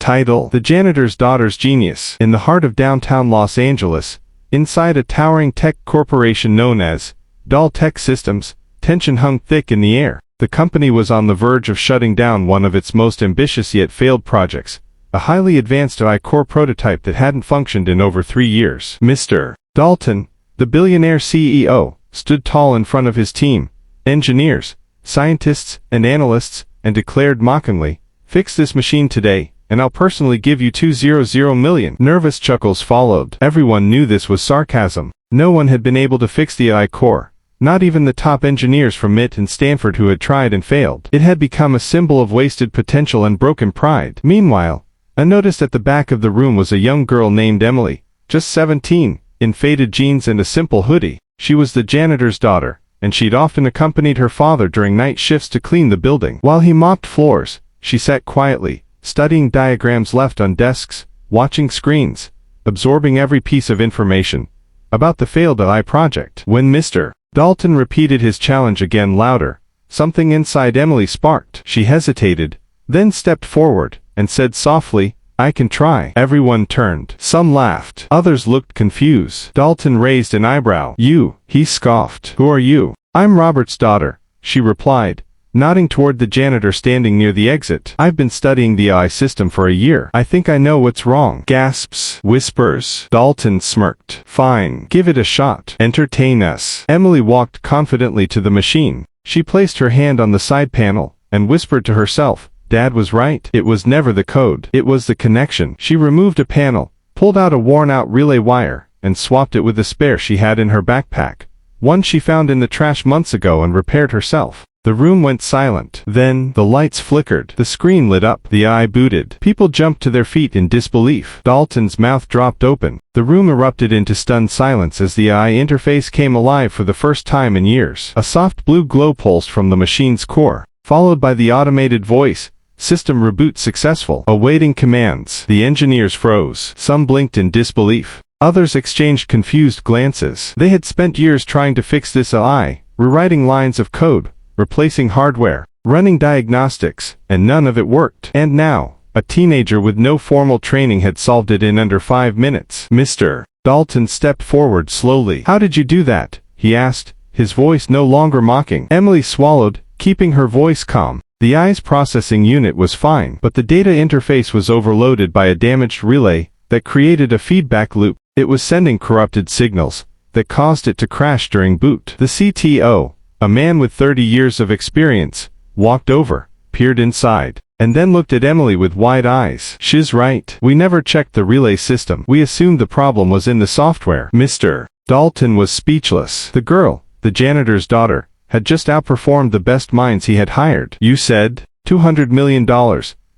Title: The Janitor's Daughter's Genius. In the heart of downtown Los Angeles, inside a towering tech corporation known as Doll Tech Systems, tension hung thick in the air. The company was on the verge of shutting down one of its most ambitious yet failed projects, a highly advanced AI core prototype that hadn't functioned in over 3 years. Mr. Dalton, the billionaire CEO, stood tall in front of his team, engineers, scientists, and analysts, and declared mockingly, "Fix this machine today, and I'll personally give you $200 million. Nervous chuckles followed. Everyone knew this was sarcasm. No one had been able to fix the AI core, not even the top engineers from MIT and Stanford who had tried and failed. It had become a symbol of wasted potential and broken pride. Meanwhile, unnoticed at the back of the room was a young girl named Emily, just 17, in faded jeans and a simple hoodie. She was the janitor's daughter, and she'd often accompanied her father during night shifts to clean the building. While he mopped floors, she sat quietly, studying diagrams left on desks, watching screens, absorbing every piece of information about the failed AI project. When Mr. Dalton repeated his challenge again louder, something inside Emily sparked. She hesitated, then stepped forward, and said softly, "I can try." Everyone turned. Some laughed. Others looked confused. Dalton raised an eyebrow. "You," he scoffed. "Who are you?" "I'm Robert's daughter," she replied, nodding toward the janitor standing near the exit. "I've been studying the AI system for a year. I think I know what's wrong." Gasps, whispers. Dalton smirked. "Fine, give it a shot. Entertain us." Emily walked confidently to the machine. She placed her hand on the side panel, and whispered to herself, "Dad was right. It was never the code. It was the connection." She removed a panel, pulled out a worn-out relay wire, and swapped it with a spare she had in her backpack, one she found in the trash months ago and repaired herself. The room went silent. Then, the lights flickered. The screen lit up. The AI booted. People jumped to their feet in disbelief. Dalton's mouth dropped open. The room erupted into stunned silence as the AI interface came alive for the first time in years. A soft blue glow pulsed from the machine's core, followed by the automated voice, "System reboot successful." Awaiting commands. The engineers froze. Some blinked in disbelief. Others exchanged confused glances. They had spent years trying to fix this AI, rewriting lines of code, replacing hardware, running diagnostics, and none of it worked. And now, a teenager with no formal training had solved it in under 5 minutes. Mr. Dalton stepped forward slowly. "How did you do that?" he asked, his voice no longer mocking. Emily swallowed, keeping her voice calm. The AI's processing unit was fine, but the data interface was overloaded by a damaged relay that created a feedback loop. It was sending corrupted signals that caused it to crash during boot. The CTO, a man with 30 years of experience, walked over, peered inside, and then looked at Emily with wide eyes. "She's right. We never checked the relay system. We assumed the problem was in the software." Mr. Dalton was speechless. The girl, the janitor's daughter, had just outperformed the best minds he had hired. "You said $200 million.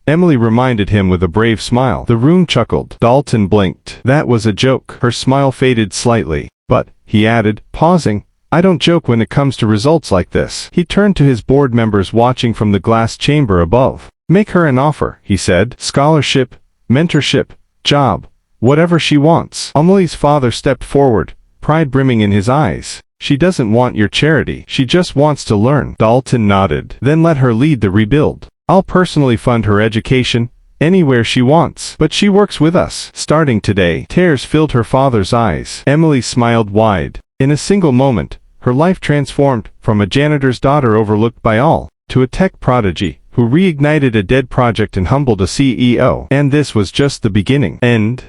Emily reminded him with a brave smile. The room chuckled. Dalton blinked. "That was a joke." Her smile faded slightly. "But," he added, pausing, "I don't joke when it comes to results like this." He turned to his board members watching from the glass chamber above. "Make her an offer," he said. "Scholarship, mentorship, job, whatever she wants." Emily's father stepped forward, pride brimming in his eyes. "She doesn't want your charity. She just wants to learn." Dalton nodded. "Then let her lead the rebuild. I'll personally fund her education, anywhere she wants. But she works with us, starting today." Tears filled her father's eyes. Emily smiled wide. In a single moment, her life transformed, from a janitor's daughter overlooked by all, to a tech prodigy, who reignited a dead project and humbled a CEO. And this was just the beginning. End.